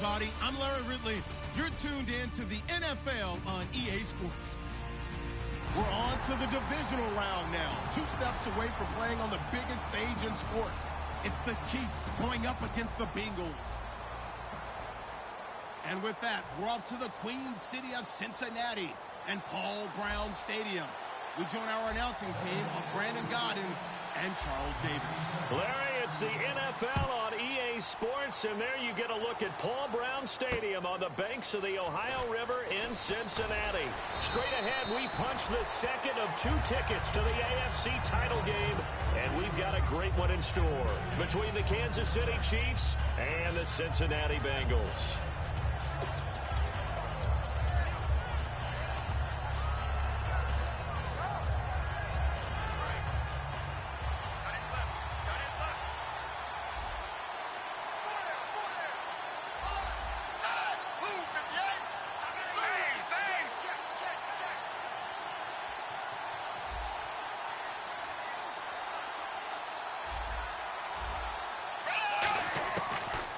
everybody. I'm Larry Ridley. You're tuned in to the NFL on EA Sports. We're on to the divisional round now. 2 steps away from playing on the biggest stage in sports. It's the Chiefs going up against the Bengals. And with that, we're off to the Queen City of Cincinnati and Paul Brown Stadium. We join our announcing team of Brandon Godden and Charles Davis. Larry, it's the NFL on EA Sports, and there you get a look at Paul Brown Stadium on the banks of the Ohio River in Cincinnati. Straight ahead, we punch the second of 2 tickets to the AFC title game, and we've got a great one in store between the Kansas City Chiefs and the Cincinnati Bengals.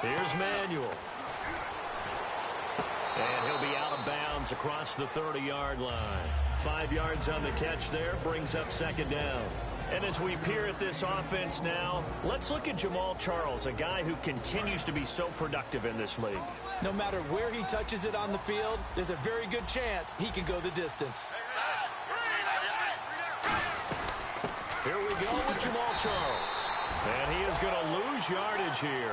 Here's Manuel. And he'll be out of bounds across the 30-yard line. 5 yards on the catch there, brings up second down. And as we peer at this offense now, let's look at Jamaal Charles, a guy who continues to be so productive in this league. No matter where he touches it on the field, there's a very good chance he can go the distance. Here we go with Jamaal Charles. And he is going to lose yardage here.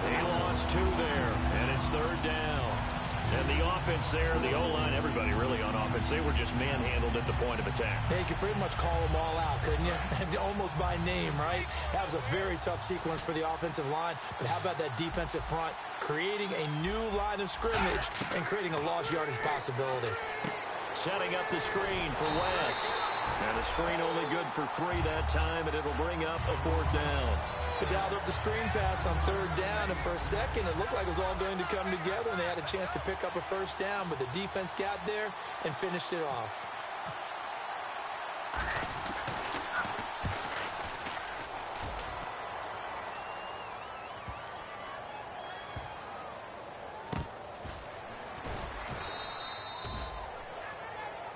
He lost 2 there, and it's third down. And the offense there, the O-line, everybody really on offense, they were just manhandled at the point of attack. Yeah, you could pretty much call them all out, couldn't you? Almost by name, right? That was a very tough sequence for the offensive line. But how about that defensive front, creating a new line of scrimmage and creating a lost yardage possibility. Setting up the screen for West. And a screen only good for 3 that time, and it'll bring up a 4th down. They dialed up the screen pass on 3rd down, and for a second, it looked like it was all going to come together, and they had a chance to pick up a 1st down, but the defense got there and finished it off.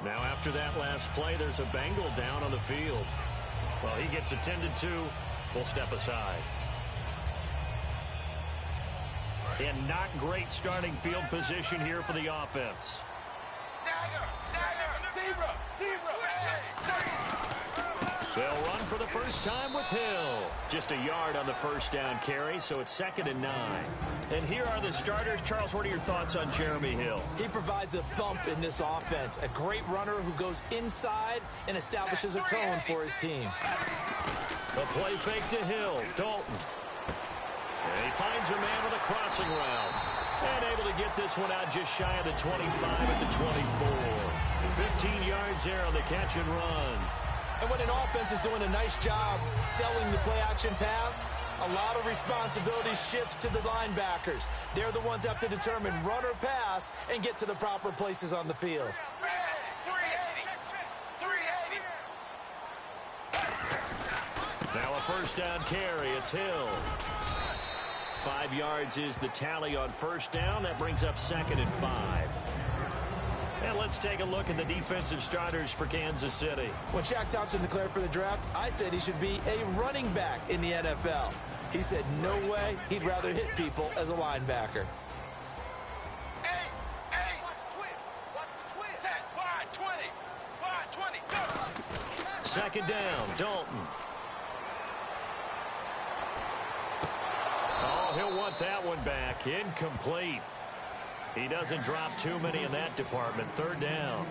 Now after that last play, there's a Bengal down on the field. Well, he gets attended to. We'll step aside. And not great starting field position here for the offense. They'll run for the first time with Hill. Just a yard on the 1st down carry, so it's 2nd and 9. And here are the starters. Charles, what are your thoughts on Jeremy Hill? He provides a thump in this offense. A great runner who goes inside and establishes a tone for his team. A play fake to Hill. Dalton. And he finds a man with a crossing route. And able to get this one out just shy of the 25 at the 24. 15 yards there on the catch and run. And when an offense is doing a nice job selling the play-action pass, a lot of responsibility shifts to the linebackers. They're the ones that have to determine run or pass and get to the proper places on the field. Now a 1st down carry. It's Hill. 5 yards is the tally on 1st down. That brings up 2nd and 5. And let's take a look at the defensive starters for Kansas City. When Shaq Thompson declared for the draft, I said he should be a running back in the NFL. He said no way, he'd rather hit people as a linebacker. Second down, Dalton. Oh, he'll want that one back. Incomplete. He doesn't drop too many in that department. 3rd down.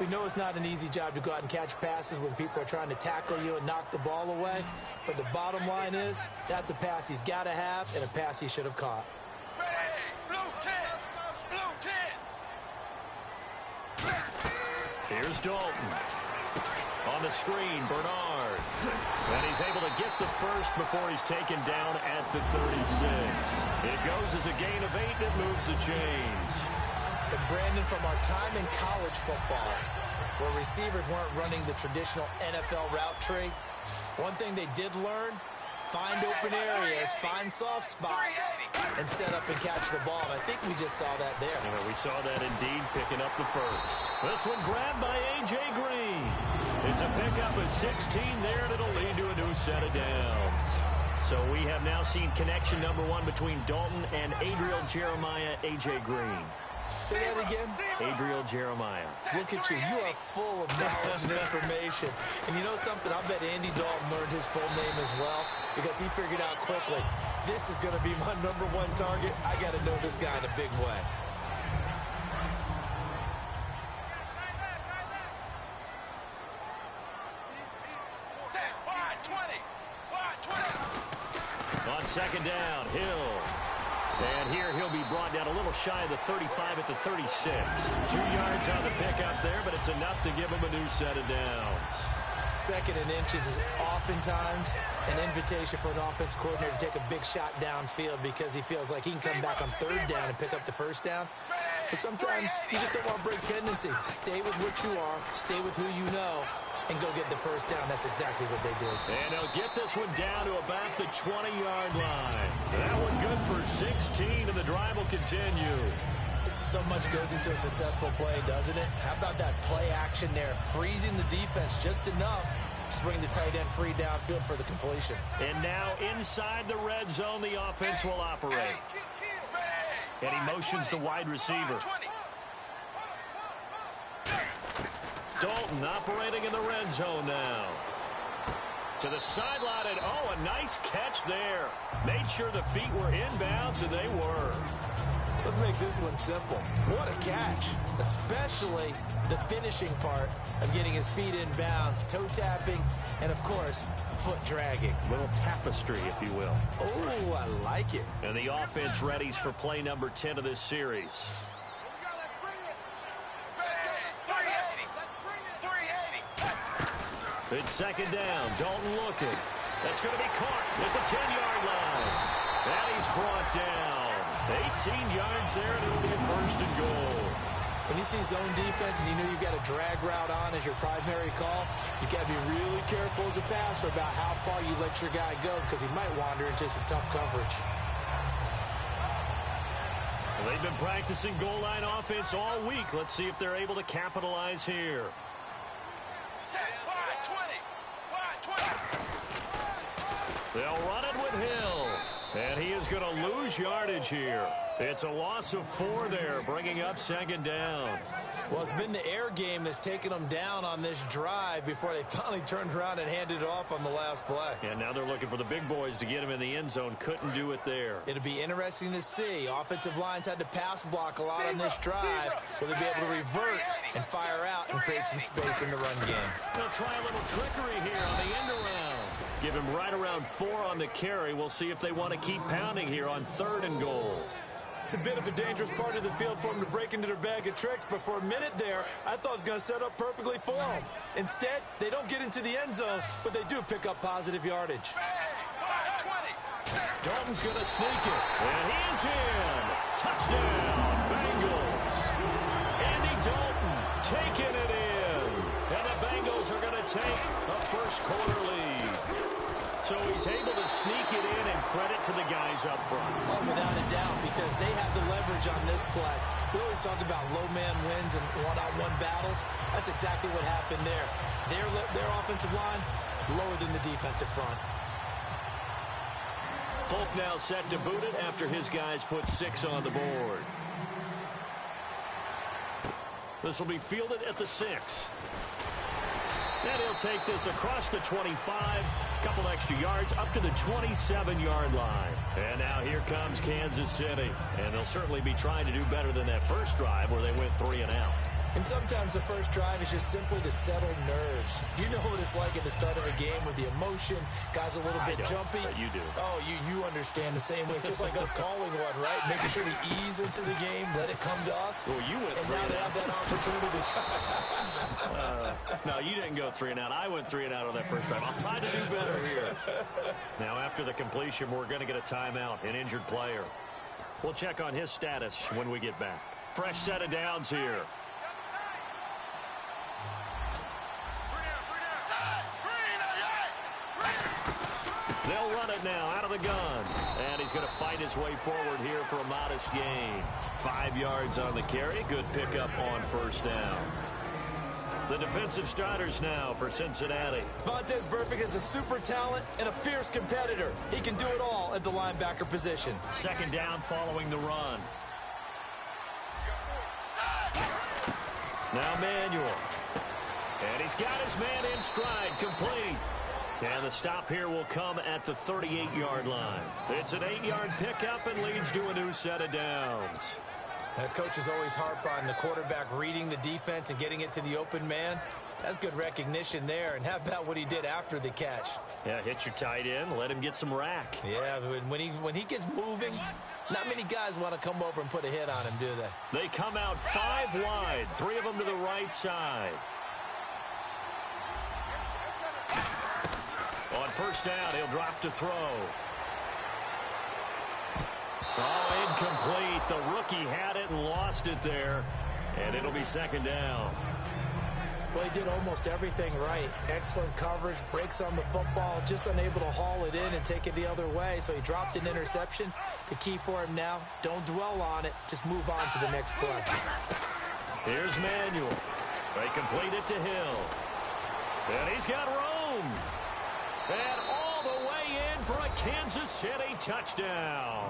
We know it's not an easy job to go out and catch passes when people are trying to tackle you and knock the ball away. But the bottom line is, that's a pass he's got to have and a pass he should have caught. Ready, blue 10, blue 10. Here's Dalton. On the screen, Bernard. And he's able to get the first before he's taken down at the 36. It goes as a gain of 8, and it moves the chains. And Brandon, from our time in college football, where receivers weren't running the traditional NFL route tree, one thing they did learn find open areas, find soft spots, and set up and catch the ball. And I think we just saw that there. Yeah, we saw that indeed, picking up the first. This one grabbed by A.J. Green. It's a pickup of 16 there, and it'll lead to a new set of downs. So we have now seen connection number 1 between Dalton and Adriel Jeremiah, A.J. Green. Say that again? Adriel Jeremiah. Look at you. You are full of knowledge and information. And you know something? I bet Andy Dalton learned his full name as well because he figured out quickly, this is going to be my number 1 target. I got to know this guy in a big way. On second down, Hill. And here he'll be brought down a little shy of the 35 at the 36. 2 yards on the pickup there, but it's enough to give him a new set of downs. Second and inches is oftentimes an invitation for an offense coordinator to take a big shot downfield because he feels like he can come back on third down and pick up the first down. But sometimes you just don't want to break tendency. Stay with what you are, stay with who you know, and go get the first down. That's exactly what they did. And they'll get this one down to about the 20-yard line. That one good for 16, and the drive will continue. So much goes into a successful play, doesn't it? How about that play action there? Freezing the defense just enough to bring the tight end free downfield for the completion. And now inside the red zone, the offense will operate. And he motions the wide receiver. Dalton operating in the red zone now. To the sideline, and oh, a nice catch there. Made sure the feet were inbounds, and they were. Let's make this one simple. What a catch, especially the finishing part of getting his feet in bounds, toe tapping, and of course, foot dragging. Little tapestry, if you will. Oh, I like it. And the offense readies for play number 10 of this series. It's second down. Dalton looking. That's going to be caught at the 10-yard line. And he's brought down. 18 yards there, and it'll be a first and goal. When you see zone defense and you know you've got a drag route on as your primary call, you've got to be really careful as a passer about how far you let your guy go because he might wander into some tough coverage. Well, they've been practicing goal line offense all week. Let's see if they're able to capitalize here. They'll run it with Hill. And he is going to lose yardage here. It's a loss of 4 there, bringing up second down. Well, it's been the air game that's taken them down on this drive before they finally turned around and handed it off on the last play. And now they're looking for the big boys to get him in the end zone. Couldn't do it there. It'll be interesting to see. Offensive lines had to pass block a lot on this drive. Will they be able to revert and fire out and create some space in the run game? They'll try a little trickery here on the end around. Give him right around 4 on the carry. We'll see if they want to keep pounding here on 3rd and goal. It's a bit of a dangerous part of the field for them to break into their bag of tricks, but for a minute there, I thought it was going to set up perfectly for them. Instead, they don't get into the end zone, but they do pick up positive yardage. Dalton's going to sneak it, and he is in. Touchdown, Bengals. Andy Dalton taking it in, and the Bengals are going to take a first-quarter lead. So he's able to sneak it in, and credit to the guys up front. Oh, without a doubt, because they have the leverage on this play. We always talk about low-man wins and one-on-one battles. That's exactly what happened there. Their offensive line, lower than the defensive front. Folk now set to boot it after his guys put 6 on the board. This will be fielded at the 6. And he'll take this across the 25, couple extra yards, up to the 27-yard line. And now here comes Kansas City. And they'll certainly be trying to do better than that first drive where they went 3 and out. And sometimes the first drive is just simply to settle nerves. You know what it's like at the start of a game with the emotion. Guys a little bit jumpy. But you do. Oh, you understand the same way. It's just like us calling one, right? Making sure we ease into the game, let it come to us. Well, you went 3 and now and they out. have that opportunity. No, you didn't go 3 and out. I went 3 and out on that first drive. I'll try to do better here. Now, after the completion, we're going to get a timeout, an injured player. We'll check on his status when we get back. Fresh set of downs here. They'll run it now out of the gun. And he's going to fight his way forward here for a modest gain. 5 yards on the carry. Good pickup on first down. The defensive starters now for Cincinnati. Vontaze Burfict is a super talent and a fierce competitor. He can do it all at the linebacker position. Second down following the run. Now Manuel. And he's got his man in stride, complete. And the stop here will come at the 38-yard line. It's an 8-yard pickup and leads to a new set of downs. Coaches always harp on the quarterback reading the defense and getting it to the open man. That's good recognition there. And how about what he did after the catch? Yeah, hit your tight end, let him get some rack. Yeah, when he gets moving, not many guys want to come over and put a hit on him, do they? They come out 5 wide, 3 of them to the right side. On first down, he'll drop to throw. Oh, incomplete. The rookie had it and lost it there. And it'll be second down. Well, he did almost everything right. Excellent coverage, breaks on the football, just unable to haul it in and take it the other way. So he dropped an interception. The key for him now, don't dwell on it. Just move on to the next play. Here's Manuel. They complete it to Hill. And he's got room. And all the way in for a Kansas City touchdown.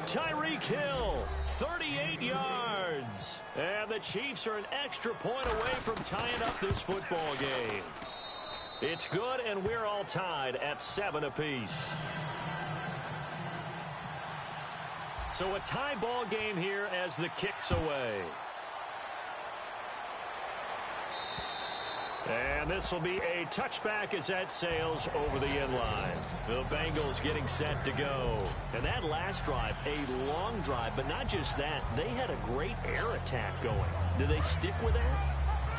Tyreek Hill, 38 yards. And the Chiefs are an extra point away from tying up this football game. It's good, and we're all tied at 7 apiece. So a tie ball game here as the kick's away. And this will be a touchback as that sails over the end line. The Bengals getting set to go. And that last drive, a long drive, but not just that. They had a great air attack going. Do they stick with that?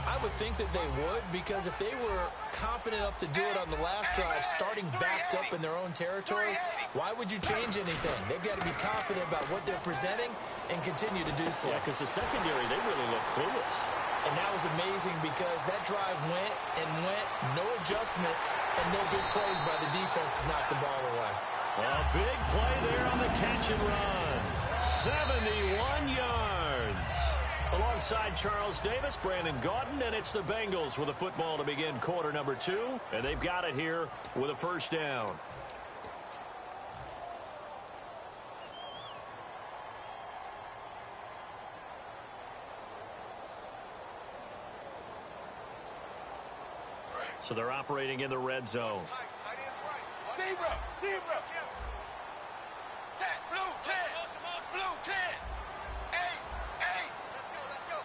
I would think that they would, because if they were confident enough to do it on the last drive, starting backed up in their own territory, why would you change anything? They've got to be confident about what they're presenting and continue to do so. Yeah, because the secondary, they really look clueless. And that was amazing because that drive went and went, no adjustments, and no big plays by the defense to knock the ball away. A big play there on the catch and run. 71 yards. Alongside Charles Davis, Brandon Gaudin, and it's the Bengals with a football to begin quarter number 2. And they've got it here with a first down. So they're operating in the red zone. Zebra! Zebra! Set! Blue 10! Blue 10! Ace! Ace! Let's go!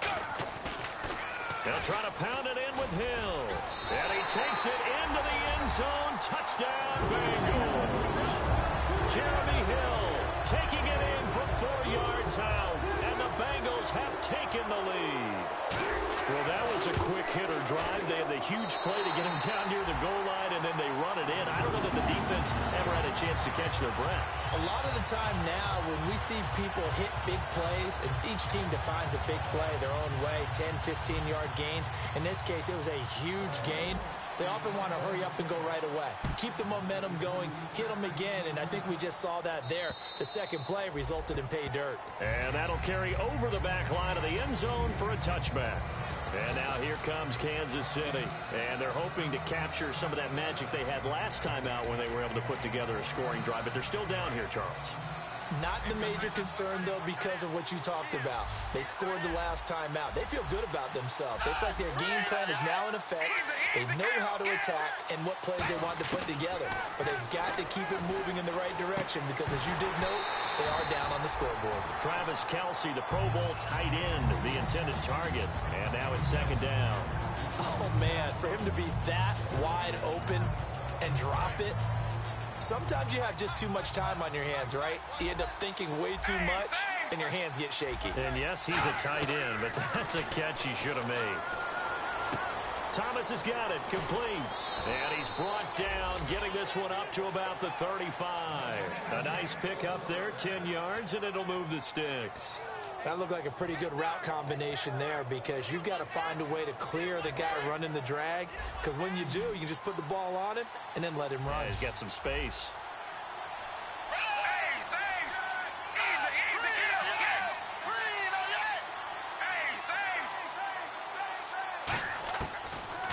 They'll try to pound it in with Hill. And he takes it into the end zone. Touchdown, Bengals. Jeremy Hill taking it in from 4 yards out. And the Bengals have taken the lead. Well, that was a quick hitter drive. They had the huge play to get him down near the goal line, and then they run it in. I don't know that the defense ever had a chance to catch their breath. A lot of the time now when we see people hit big plays, and each team defines a big play their own way, 10, 15-yard gains. In this case, it was a huge gain. They often want to hurry up and go right away. Keep the momentum going, hit them again, and I think we just saw that there. The second play resulted in pay dirt. And that'll carry over the back line of the end zone for a touchback. And now here comes Kansas City. And they're hoping to capture some of that magic they had last time out when they were able to put together a scoring drive. But they're still down here, Charles. Not the major concern, though, because of what you talked about. They scored the last time out. They feel good about themselves. They feel like their game plan is now in effect. They know how to attack and what plays they want to put together. But they've got to keep it moving in the right direction because, as you did note, they are down on the scoreboard. Travis Kelce, the Pro Bowl tight end, the intended target. And now it's second down. Oh, man, for him to be that wide open and drop it. Sometimes you have just too much time on your hands, right? You end up thinking way too much, and your hands get shaky. And yes, he's a tight end, but that's a catch he should have made. Thomas has got it, complete. And he's brought down, getting this one up to about the 35. A nice pick up there, 10 yards, and it'll move the sticks. That looked like a pretty good route combination there because you've got to find a way to clear the guy running the drag, because when you do, you can just put the ball on him and then let him run. Yeah, he's got some space.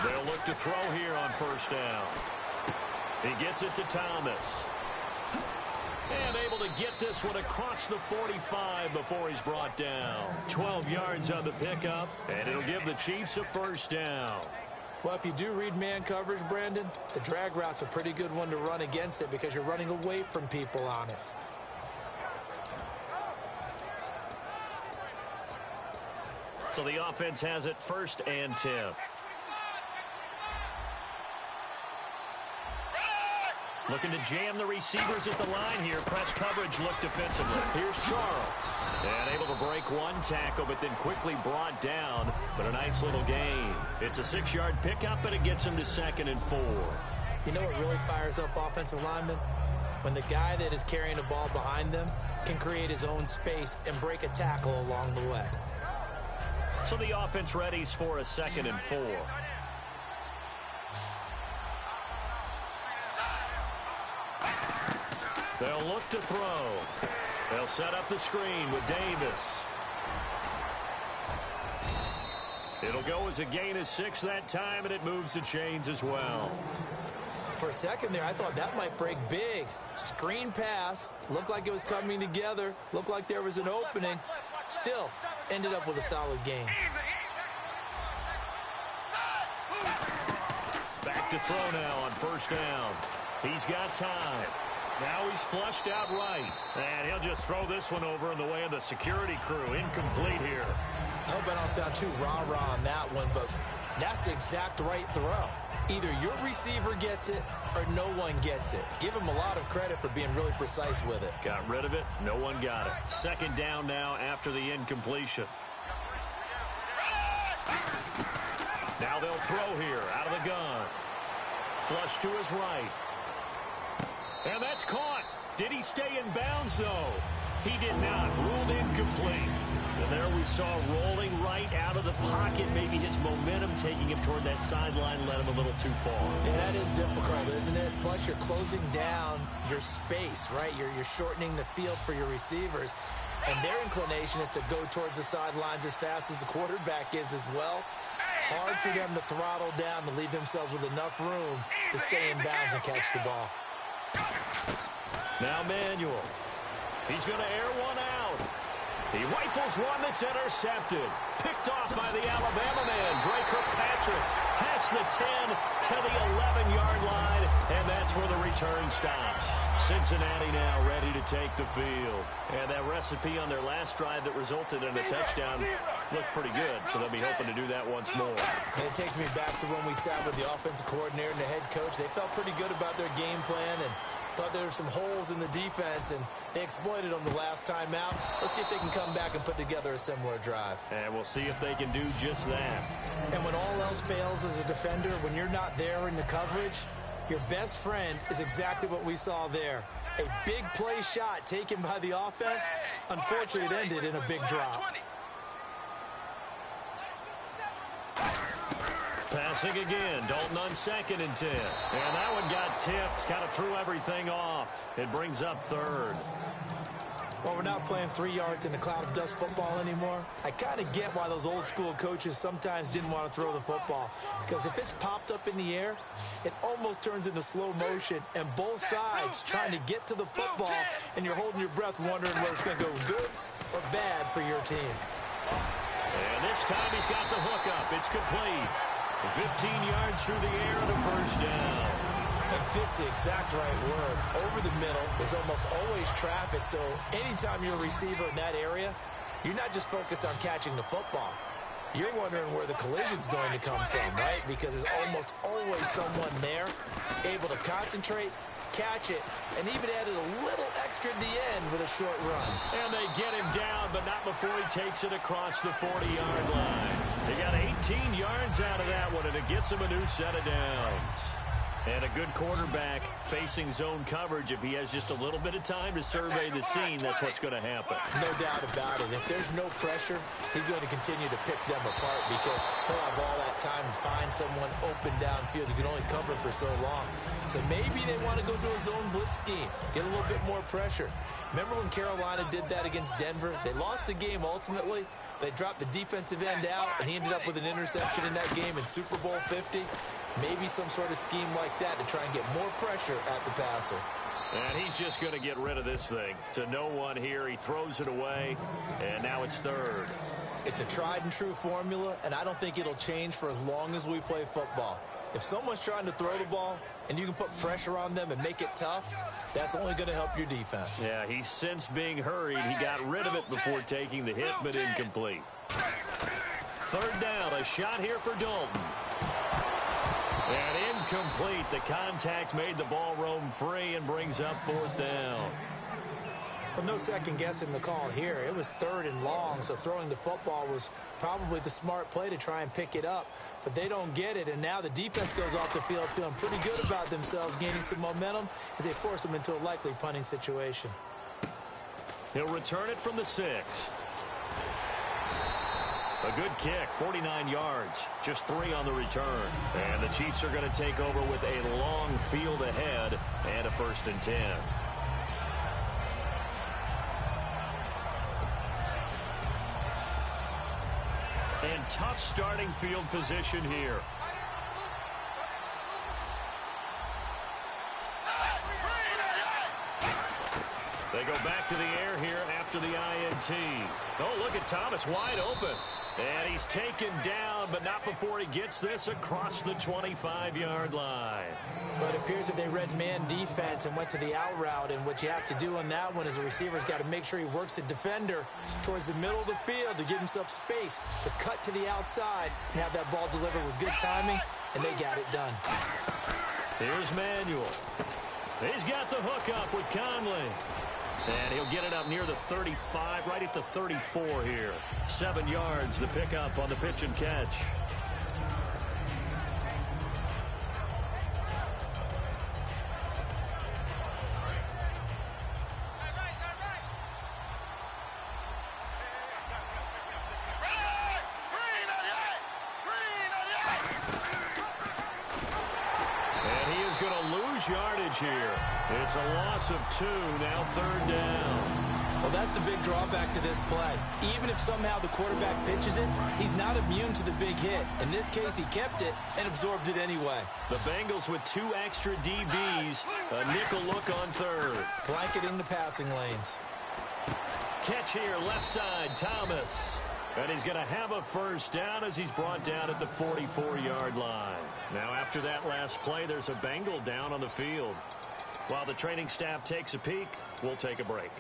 They'll look to throw here on first down. He gets it to Thomas. And able to get this one across the 45 before he's brought down. 12 yards on the pickup, and it'll give the Chiefs a first down. Well, if you do read man coverage, Brandon, the drag route's a pretty good one to run against it because you're running away from people on it. So the offense has it 1st and 10. Looking to jam the receivers at the line here. Press coverage look defensively. Here's Charles. And able to break one tackle, but then quickly brought down. But a nice little gain. It's a 6-yard pickup, but it gets him to 2nd and 4. You know what really fires up offensive linemen? When the guy that is carrying the ball behind them can create his own space and break a tackle along the way. So the offense readies for a 2nd and 4. They'll look to throw. They'll set up the screen with Davis. It'll go as a gain of 6 that time, and it moves the chains as well. For a second there, I thought that might break big. Screen pass. Looked like it was coming together. Looked like there was an opening. Still, ended up with a solid gain. Back to throw now on first down. He's got time. Now he's flushed out right. And he'll just throw this one over in the way of the security crew. Incomplete here. I hope I don't sound too rah-rah on that one, but that's the exact right throw. Either your receiver gets it or no one gets it. Give him a lot of credit for being really precise with it. Got rid of it. No one got it. 2nd down now after the incompletion. Now they'll throw here out of the gun. Flush to his right. And that's caught. Did he stay in bounds, though? He did not. Ruled incomplete. And there we saw rolling right out of the pocket. Maybe his momentum taking him toward that sideline led him a little too far. Yeah, that is difficult, isn't it? Plus, you're closing down your space, right? You're shortening the field for your receivers. And their inclination is to go towards the sidelines as fast as the quarterback is as well. Hard for them to throttle down to leave themselves with enough room to stay in bounds and catch the ball. Now Manuel. He's going to air one out. He rifles one that's intercepted. Picked off by the Alabama man, Drake Kirkpatrick. Past the 10 to the 11-yard line, and that's where the return stops. Cincinnati now ready to take the field. And that recipe on their last drive that resulted in a touchdown looked pretty good, so they'll be hoping to do that once more. And it takes me back to when we sat with the offensive coordinator and the head coach. They felt pretty good about their game plan and thought there were some holes in the defense, and they exploited them the last time out. Let's see if they can come back and put together a similar drive. And we'll see if they can do just that. And when all else fails as a defender, when you're not there in the coverage, your best friend is exactly what we saw there. A big play shot taken by the offense. Unfortunately, it ended in a big drop. Passing again, Dalton on 2nd and 10. And that one got tipped, kind of threw everything off. It brings up 3rd. Well, we're not playing 3 yards in a cloud of dust football anymore. I kind of get why those old school coaches sometimes didn't want to throw the football. Because if it's popped up in the air, it almost turns into slow motion. And both sides trying to get to the football, and you're holding your breath wondering whether it's going to go good or bad for your team. And this time he's got the hook up. It's complete. 15 yards through the air and a first down. And fits the exact right word. Over the middle, there's almost always traffic, so anytime you're a receiver in that area, you're not just focused on catching the football. You're wondering where the collision's going to come from, right? Because there's almost always someone there able to concentrate, catch it, and even added a little extra at the end with a short run. And they get him down, but not before he takes it across the 40-yard line. They got 18 yards out of that one, and it gets him a new set of downs. And a good quarterback facing zone coverage, if he has just a little bit of time to survey the scene, that's what's going to happen. No doubt about it. If there's no pressure, he's going to continue to pick them apart because he'll have all that time to find someone open downfield. He can only cover for so long. So maybe they want to go to a zone blitz scheme, get a little bit more pressure. Remember when Carolina did that against Denver? They lost the game ultimately. They dropped the defensive end out, and he ended up with an interception in that game in Super Bowl 50. Maybe some sort of scheme like that to try and get more pressure at the passer. And he's just going to get rid of this thing. To no one here. He throws it away, and now it's third. It's a tried-and-true formula, and I don't think it'll change for as long as we play football. If someone's trying to throw the ball and you can put pressure on them and make it tough, that's only going to help your defense. Yeah, he's since being hurried. He got rid of it before taking the hit, but incomplete. Third down, a shot here for Dalton. And incomplete. The contact made the ball roam free and brings up fourth down. Well, no second guessing the call here. It was third and long, so throwing the football was probably the smart play to try and pick it up. But they don't get it, and now the defense goes off the field feeling pretty good about themselves, gaining some momentum as they force them into a likely punting situation. He'll return it from the 6. A good kick, 49 yards, just 3 on the return. And the Chiefs are going to take over with a long field ahead and a 1st and 10. And tough starting field position here. They go back to the air here after the INT. Oh, look at Thomas wide open. And he's taken down, but not before he gets this across the 25-yard line. But it appears that they read man defense and went to the out route, and what you have to do on that one is a receiver's got to make sure he works the defender towards the middle of the field to give himself space to cut to the outside and have that ball delivered with good timing, and they got it done. Here's Manuel. He's got the hook up with Conley. And he'll get it up near the 35, right at the 34 here. 7 yards, the pickup on the pitch and catch. And he is going to lose yardage here. It's a loss of 2, now 3rd down. Well, that's the big drawback to this play. Even if somehow the quarterback pitches it, he's not immune to the big hit. In this case, he kept it and absorbed it anyway. The Bengals with 2 extra DBs, a nickel look on 3rd. Blanketing the passing lanes. Catch here, left side, Thomas. And he's going to have a 1st down as he's brought down at the 44-yard line. Now, after that last play, there's a Bengal down on the field. While the training staff takes a peek, we'll take a break.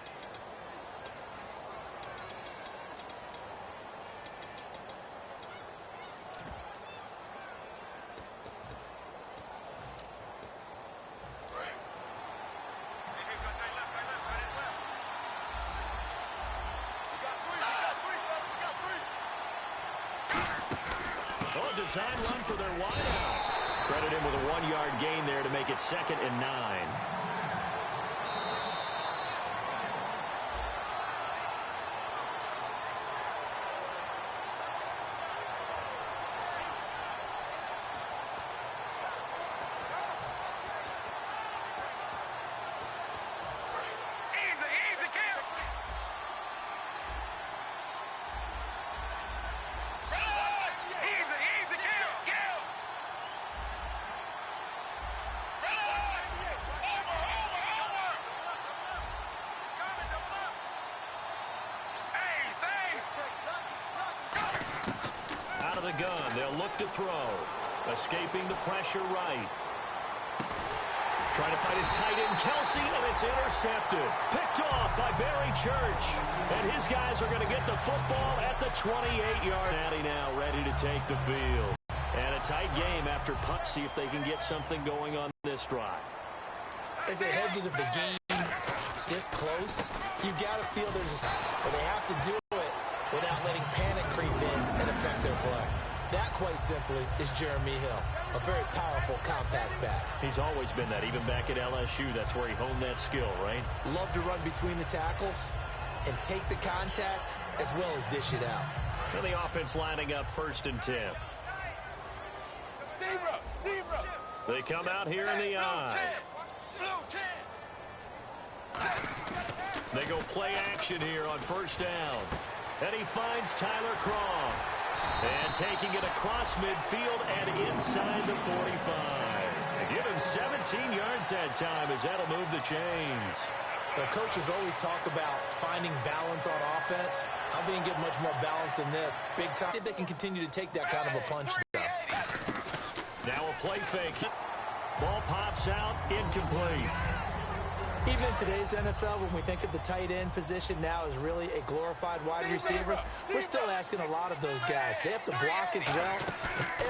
Design run for their wideout. Credit him with a 1-yard gain there to make it 2nd and 9. The gun. They'll look to throw. Escaping the pressure right. Trying to find his tight end, Kelsey, and it's intercepted. Picked off by Barry Church. And his guys are going to get the football at the 28-yard. Natty now ready to take the field. And a tight game after punt. See if they can get something going on this drive. As they head to the game this close, you've got to feel but they have to do it without letting panic creep in and affect their play. That, quite simply, is Jeremy Hill, a very powerful, compact back. He's always been that, even back at LSU. That's where he honed that skill, right? Love to run between the tackles and take the contact as well as dish it out. And the offense lining up 1st and 10. Zebra. They come out here in the I. Blue 10. They go play action here on 1st down. And he finds Tyler Croft. And taking it across midfield and inside the 45. Give him 17 yards that time as that'll move the chains. The coaches always talk about finding balance on offense. I don't think you can get much more balance than this. Big time. I think they can continue to take that kind of a punch, though. Now a play fake. Ball pops out, incomplete. Even in today's NFL, when we think of the tight end position now as really a glorified wide receiver, we're still asking a lot of those guys. They have to block as well.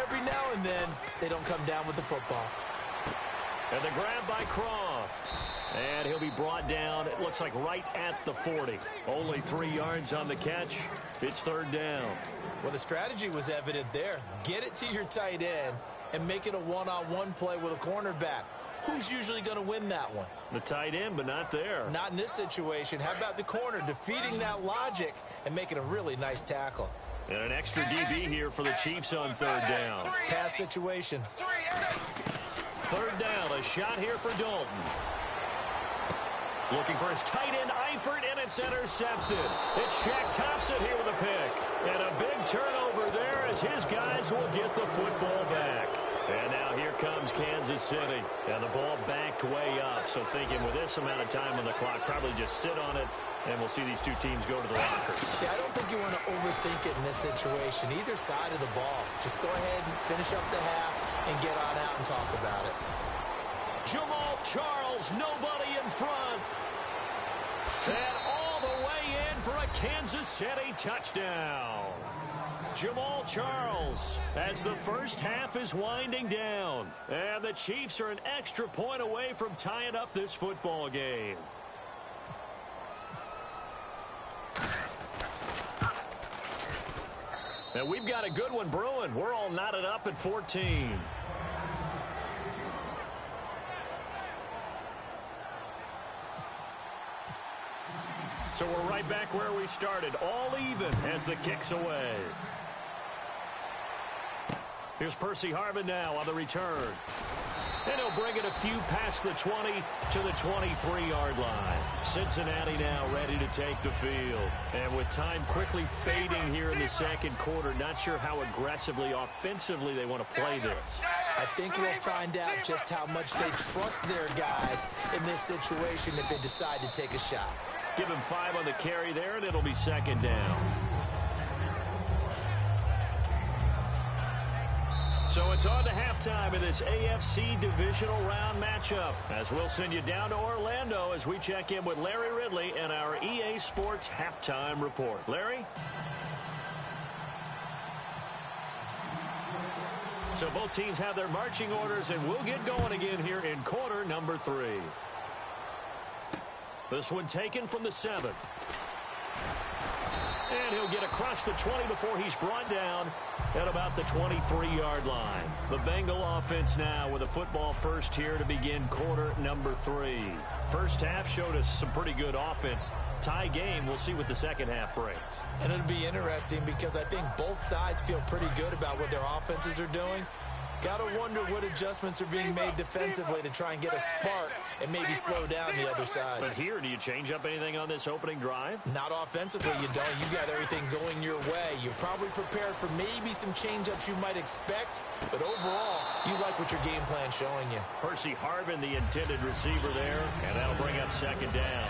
Every now and then, they don't come down with the football. And the grab by Croft. And he'll be brought down, it looks like right at the 40. Only 3 yards on the catch. It's 3rd down. Well, the strategy was evident there. Get it to your tight end and make it a one-on-one play with a cornerback. Who's usually going to win that one? The tight end, but not there. Not in this situation. How about the corner defeating that logic and making a really nice tackle? And an extra DB here for the Chiefs on 3rd down. Pass situation. 3rd down, a shot here for Dalton. Looking for his tight end, Eifert, and it's intercepted. It's Shaq Thompson here with a pick. And a big turnover there as his guys will get the football back. And now here comes Kansas City. And the ball backed way up. So thinking with this amount of time on the clock, probably just sit on it, and we'll see these two teams go to the lockers. Yeah, I don't think you want to overthink it in this situation. Either side of the ball. Just go ahead and finish up the half and get on out and talk about it. Jamal Charles, nobody in front. And all the way in for a Kansas City touchdown. Jamal Charles as the first half is winding down. And the Chiefs are an extra point away from tying up this football game. And we've got a good one brewing. We're all knotted up at 14. So we're right back where we started, all even as the kick's away. Here's Percy Harvin now on the return. And he'll bring it a few past the 20 to the 23-yard line. Cincinnati now ready to take the field. And with time quickly fading here in the second quarter, not sure how aggressively, offensively they want to play this. I think we'll find out just how much they trust their guys in this situation if they decide to take a shot. Give him 5 on the carry there, and it'll be 2nd down. So it's on to halftime in this AFC divisional round matchup. As we'll send you down to Orlando as we check in with Larry Ridley and our EA Sports halftime report. Larry? So both teams have their marching orders, and we'll get going again here in quarter number 3. This one taken from the 7. And he'll get across the 20 before he's brought down at about the 23-yard line. The Bengal offense now with a football first here to begin quarter number 3. First half showed us some pretty good offense. Tie game, we'll see what the second half brings. And it'll be interesting because I think both sides feel pretty good about what their offenses are doing. Got to wonder what adjustments are being made defensively to try and get a spark and maybe slow down the other side. But here, do you change up anything on this opening drive? Not offensively, you don't. You got everything going your way. You're probably prepared for maybe some change-ups you might expect, but overall, you like what your game plan's showing you. Percy Harvin, the intended receiver there, and that'll bring up 2nd down.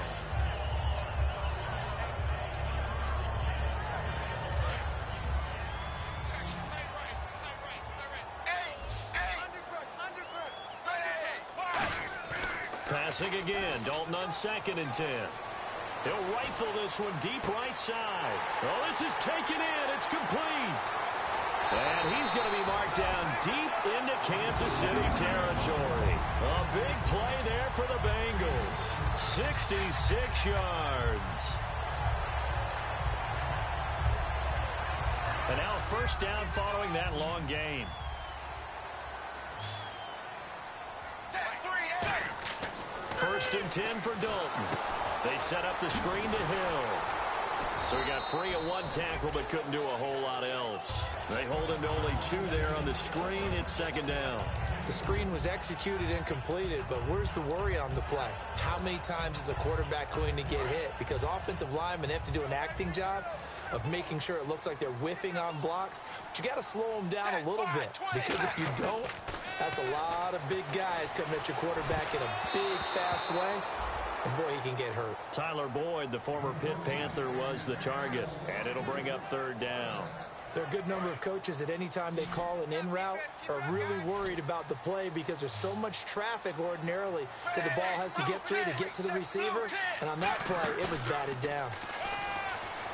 Passing again, Dalton on 2nd and 10. He'll rifle this one deep right side. Oh, this is taken in. It's complete. And he's going to be marked down deep into Kansas City territory. A big play there for the Bengals. 66 yards. And now a 1st first down following that long gain. First and 10 for Dalton. They set up the screen to Hill. So he got free of one tackle but couldn't do a whole lot else. They hold him to only 2 there on the screen. It's second down. The screen was executed and completed, but where's the worry on the play? How many times is a quarterback going to get hit? Because offensive linemen have to do an acting job of making sure it looks like they're whiffing on blocks. But you got to slow them down a little bit, because if you don't, that's a lot of big guys coming at your quarterback in a big, fast way. And, boy, he can get hurt. Tyler Boyd, the former Pitt Panther, was the target, and it'll bring up third down. There are a good number of coaches that any time they call an in route are really worried about the play because there's so much traffic ordinarily that the ball has to get through to get to the receiver. And on that play, it was batted down.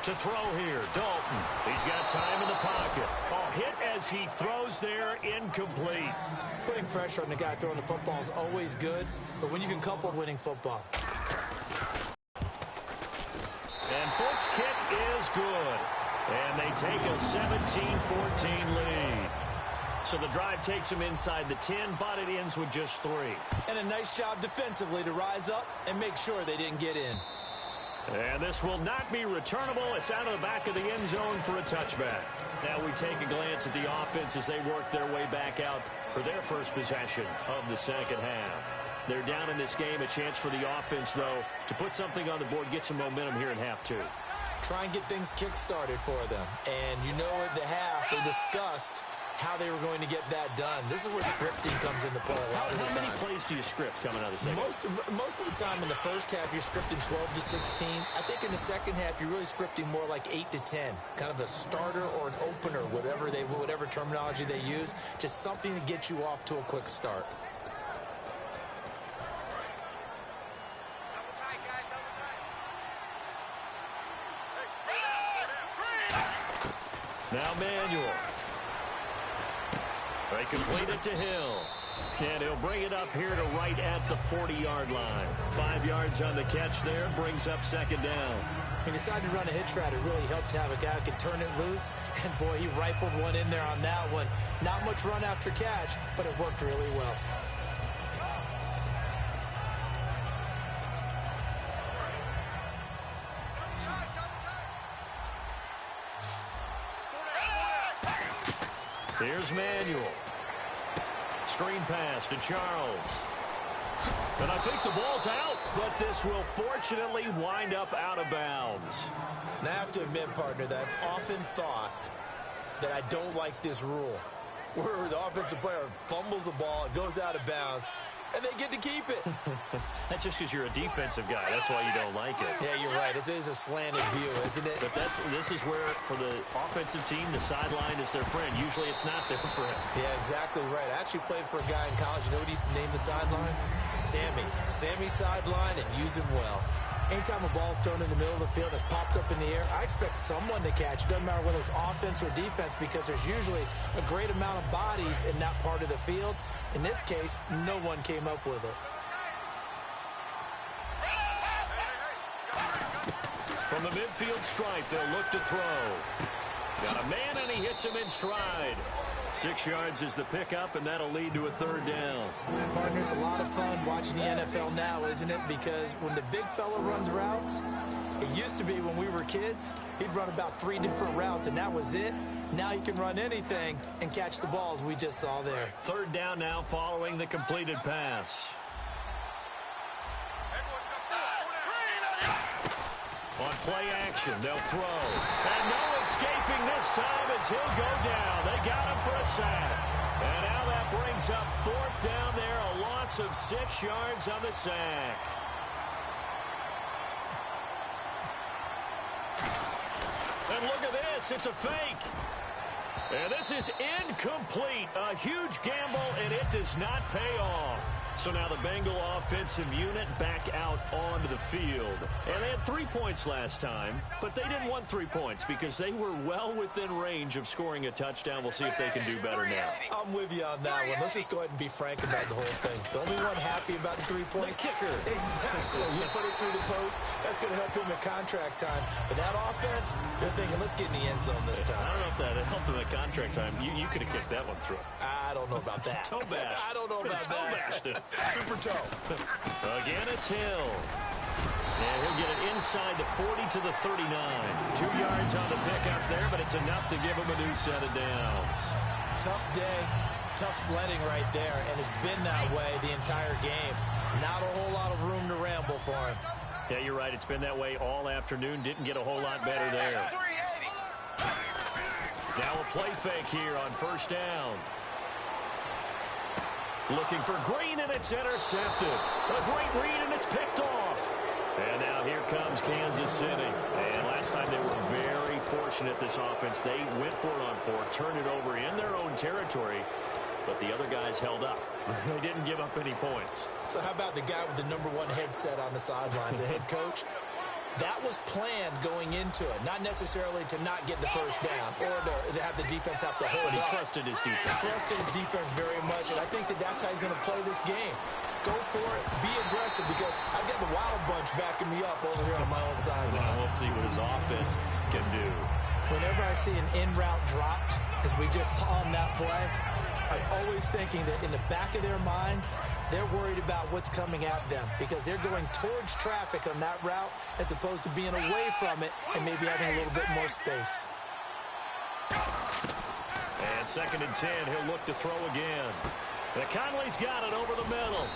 To throw here, Dalton. He's got time in the pocket. Oh, hit as he throws there, incomplete. Putting pressure on the guy throwing the football is always good, but when you can couple winning football. And Folks' kick is good. And they take a 17-14 lead. So the drive takes them inside the 10, but it ends with just 3. And a nice job defensively to rise up and make sure they didn't get in. And this will not be returnable. It's out of the back of the end zone for a touchback. Now we take a glance at the offense as they work their way back out for their first possession of the second half. They're down in this game. A chance for the offense, though, to put something on the board, get some momentum here in half 2. Try and get things kick-started for them. And you know at the half, they discussed how they were going to get that done. This is where scripting comes into play a lot of the time. How many plays do you script coming out of the second? Most of the time in the first half, you're scripting 12 to 16. I think in the second half, you're really scripting more like 8 to 10. Kind of a starter or an opener, whatever terminology they use. Just something to get you off to a quick start. Now Manuel. They complete it to Hill. And he'll bring it up here to right at the 40-yard line. 5 yards on the catch there. Brings up second down. He decided to run a hitch route. It really helped to have a guy who could turn it loose. And, boy, he rifled one in there on that one. Not much run after catch, but it worked really well. Here's Manuel. Screen pass to Charles. And I think the ball's out, but this will fortunately wind up out of bounds. Now, I have to admit, partner, that I've often thought that I don't like this rule, where the offensive player fumbles the ball, it goes out of bounds, and they get to keep it. That's just because you're a defensive guy. That's why you don't like it. Yeah, you're right. It is a slanted view, isn't it? But this is where, for the offensive team, the sideline is their friend. Usually it's not their friend. Yeah, exactly right. I actually played for a guy in college. You know what he used to name the sideline? Sammy. Sammy sideline, and use him well. Anytime a ball's thrown in the middle of the field and it's popped up in the air, I expect someone to catch. It doesn't matter whether it's offense or defense, because there's usually a great amount of bodies in that part of the field. In this case, no one came up with it. From the midfield stripe, they'll look to throw. Got a man, and he hits him in stride. 6 yards is the pickup, and that'll lead to a third down. Partner, it's a lot of fun watching the NFL now, isn't it? Because when the big fella runs routes, it used to be when we were kids, he'd run about 3 different routes, and that was it. Now he can run anything and catch the balls we just saw there. Third down now following the completed pass. On play action, they'll throw. And no escaping this time as he'll go down. They got him for a sack. And now that brings up fourth down there, a loss of 6 yards on the sack. And look at this, it's a fake. And this is incomplete. A huge gamble, and it does not pay off. So now the Bengal offensive unit back out onto the field. And they had 3 points last time, but they didn't want 3 points because they were well within range of scoring a touchdown. We'll see if they can do better now. I'm with you on that one. Let's just go ahead and be frank about the whole thing. The only one happy about the 3-point kicker. Exactly. You put it through the post. That's going to help him at contract time. But that offense, you're thinking, let's get in the end zone this time. I don't know if that helped him at contract time. You could have kicked that one through. I don't know about that. Toe bash. I don't know about toe that. Bashed it. Super toe. Again, it's Hill. And he'll get it inside the 40 to the 39. 2 yards on the pickup there, but it's enough to give him a new set of downs. Tough day, tough sledding right there, and it's been that way the entire game. Not a whole lot of room to ramble for him. Yeah, you're right. It's been that way all afternoon. Didn't get a whole lot better there. Now a play fake here on first down. Looking for Green, and it's intercepted. A great read, and it's picked off. And now here comes Kansas City. And last time they were very fortunate, this offense. They went for it on 4, turned it over in their own territory, but the other guys held up. They didn't give up any points. So how about the guy with the #1 headset on the sidelines, the head coach? That was planned going into it, not necessarily to not get the first down or to have the defense have to hold But he up. trusted his defense. Trusted his defense very much, and I think that's how he's going to play this game. Go for it, be aggressive, because I've got the Wild Bunch backing me up over here on my own sideline. Well, we'll see what his offense can do. Whenever I see an in-route dropped, as we just saw on that play, I'm always thinking that in the back of their mind, they're worried about what's coming at them because they're going towards traffic on that route as opposed to being away from it and maybe having a little bit more space. And 2nd and 10, he'll look to throw again. And Conley's got it over the middle.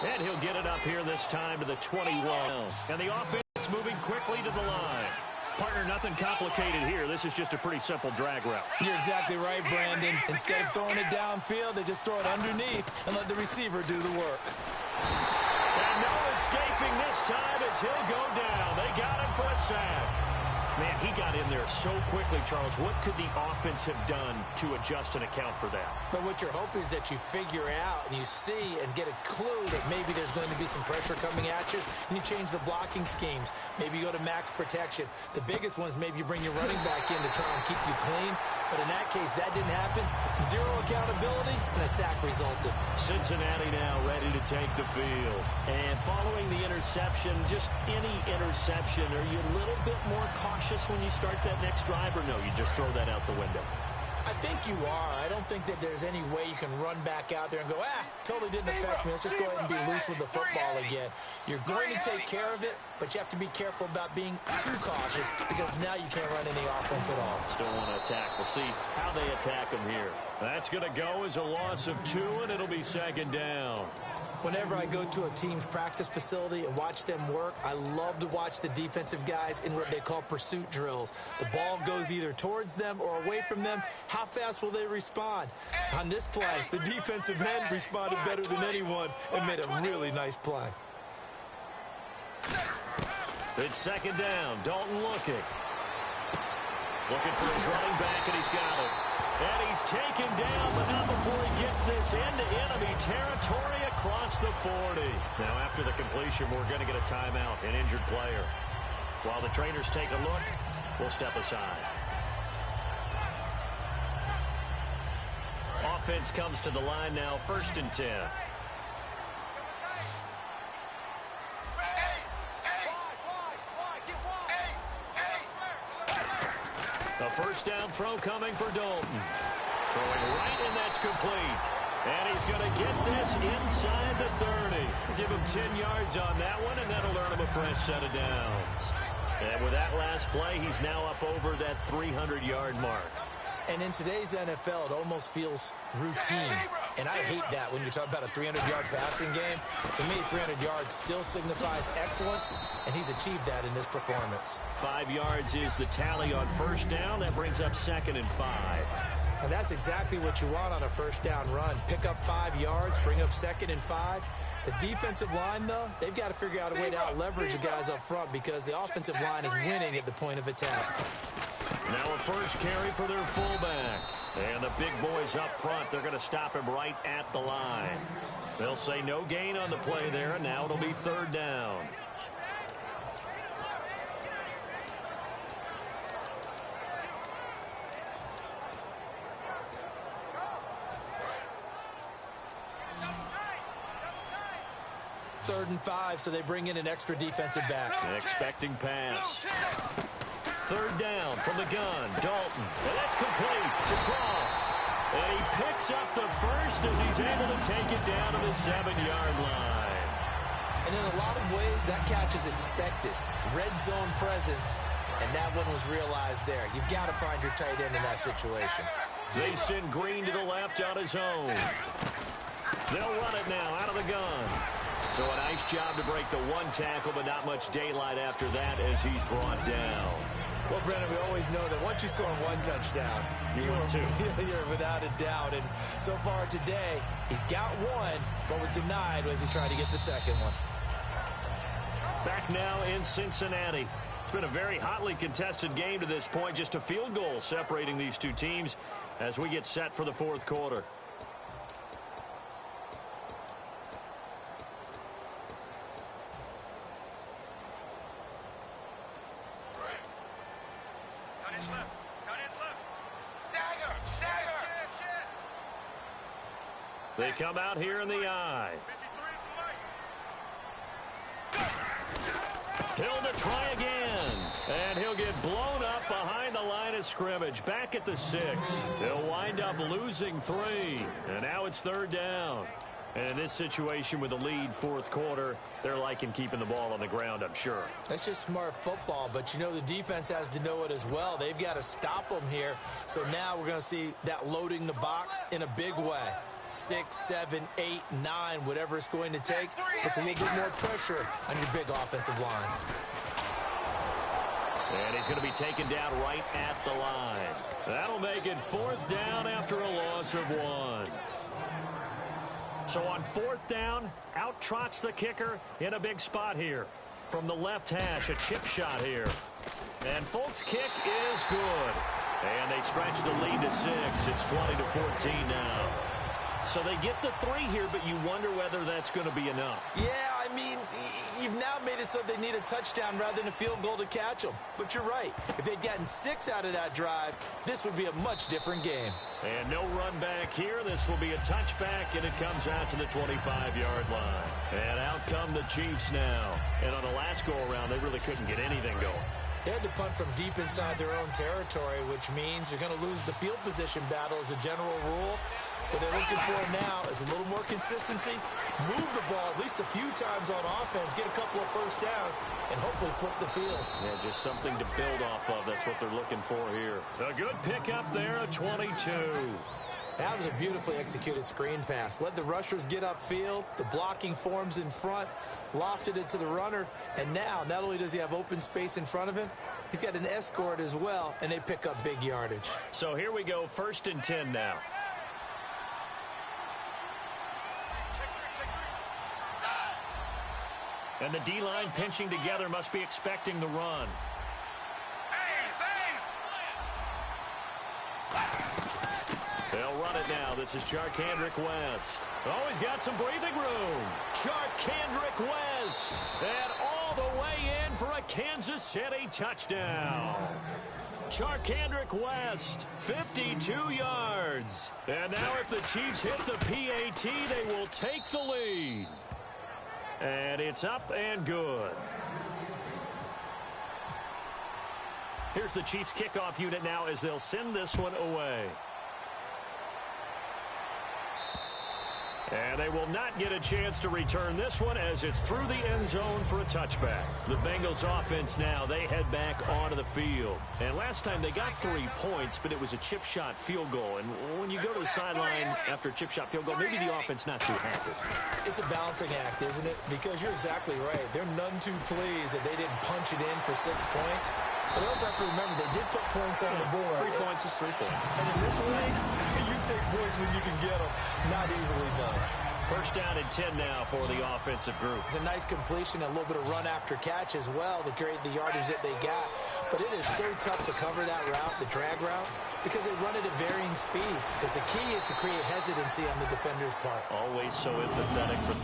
And he'll get it up here this time to the 21. And the offense moving quickly to the line. Partner, nothing complicated here. This is just a pretty simple drag route. You're exactly right, Brandon. Instead of throwing it downfield, they just throw it underneath and let the receiver do the work. And no escaping this time as he'll go down. They got him for a sack. Man, he got in there so quickly, Charles. What could the offense have done to adjust and account for that? But what you're hoping is that you figure out and you see and get a clue that maybe there's going to be some pressure coming at you, and you change the blocking schemes. Maybe you go to max protection. The biggest one is maybe you bring your running back in to try and keep you clean. But in that case, that didn't happen. Zero accountability, and a sack resulted. Cincinnati now ready to take the field. And following the interception, just any interception, are you a little bit more cautious when you start that next drive, or no, you just throw that out the window? I think you are. I don't think that there's any way you can run back out there and go, totally didn't affect me. Let's just go ahead and be loose with the football again. You're going to take care of it, but you have to be careful about being too cautious because now you can't run any offense at all. Still want to attack. We'll see how they attack them here. That's going to go as a loss of 2, and it'll be 2nd down. Whenever I go to a team's practice facility and watch them work, I love to watch the defensive guys in what they call pursuit drills. The ball goes either towards them or away from them. How fast will they respond? On this play, the defensive end responded better than anyone and made a really nice play. It's 2nd down. Dalton looking for his running back, and he's got it. And he's taken down, but not before he gets this into enemy territory across the 40. Now, after the completion, we're going to get a timeout, an injured player. While the trainers take a look, we'll step aside. Offense comes to the line now, 1st and 10. A first down throw coming for Dalton. Throwing right, and that's complete. And he's going to get this inside the 30. Give him 10 yards on that one, and that'll earn him a fresh set of downs. And with that last play, he's now up over that 300-yard mark. And in today's NFL, it almost feels routine. And I hate that when you talk about a 300-yard passing game. To me, 300 yards still signifies excellence, and he's achieved that in this performance. 5 yards is the tally on first down. That brings up 2nd and 5. And that's exactly what you want on a first down run. Pick up 5 yards, bring up 2nd and 5. The defensive line, though, they've got to figure out a way to out-leverage the guys up front because the offensive line is winning at the point of attack. Now a first carry for their fullback. And the big boys up front, they're going to stop him right at the line. They'll say no gain on the play there, and now it'll be third down. Third and 5, so they bring in an extra defensive back. Expecting pass. Third down from the gun. Dalton. And that's complete to Croft. And he picks up the first as he's able to take it down to the 7-yard line. And in a lot of ways, that catch is expected. Red zone presence, and that one was realized there. You've got to find your tight end in that situation. They send Green to the left on his own. They'll run it now out of the gun. So a nice job to break the one tackle, but not much daylight after that as he's brought down. Well, Brennan, we always know that once you score one touchdown, you're without a doubt. And so far today, he's got one, but was denied as he tried to get the second one. Back now in Cincinnati. It's been a very hotly contested game to this point. Just a field goal separating these two teams as we get set for the fourth quarter. They come out here in the eye. Hill to try again. And he'll get blown up behind the line of scrimmage. Back at the 6. They'll wind up losing 3. And now it's third down. And in this situation with the lead fourth quarter, they're liking keeping the ball on the ground, I'm sure. That's just smart football, but you know the defense has to know it as well. They've got to stop them here. So now we're going to see that loading the box in a big way. 6, 7, 8, 9, whatever it's going to take, puts a little bit more pressure on your big offensive line. And he's going to be taken down right at the line. That'll make it fourth down after a loss of 1. So on fourth down, out trots the kicker in a big spot here. From the left hash, a chip shot here. And Folk's kick is good. And they stretch the lead to 6. It's 20-14 now. So they get the 3 here, but you wonder whether that's going to be enough. Yeah, I mean, you've now made it so they need a touchdown rather than a field goal to catch them. But you're right. If they'd gotten 6 out of that drive, this would be a much different game. And no run back here. This will be a touchback, and it comes out to the 25-yard line. And out come the Chiefs now. And on the last go-around, they really couldn't get anything going. They had to punt from deep inside their own territory, which means you're going to lose the field position battle as a general rule. What they're looking for now is a little more consistency, move the ball at least a few times on offense, get a couple of first downs, and hopefully flip the field. Yeah, just something to build off of. That's what they're looking for here. A good pickup there, a 22. That was a beautifully executed screen pass. Let the rushers get upfield. The blocking forms in front, lofted it to the runner, and now not only does he have open space in front of him, he's got an escort as well, and they pick up big yardage. So here we go, 1st and 10 now. And the D-line pinching together must be expecting the run. They'll run it now. This is Charkandrick West. Oh, he's got some breathing room. Charkandrick West. And all the way in for a Kansas City touchdown. Charkandrick West, 52 yards. And now if the Chiefs hit the PAT, they will take the lead. And it's up and good. Here's the Chiefs kickoff unit now as they'll send this one away. And they will not get a chance to return this one as it's through the end zone for a touchback. The Bengals offense now, they head back onto the field. And last time they got 3 points, but it was a chip shot field goal. And when you go to the sideline after a chip shot field goal, maybe the offense not too happy. It's a balancing act, isn't it? Because you're exactly right. They're none too pleased that they didn't punch it in for 6 points. But also have to remember, they did put points on the board. 3 points is 3 points. And in this league, you take points when you can get them. Not easily done. First down and 10 now for the offensive group. It's a nice completion, a little bit of run after catch as well to create the yardage that they got. But it is so tough to cover that route, the drag route, because they run it at varying speeds. Because the key is to create hesitancy on the defender's part. Always so empathetic for...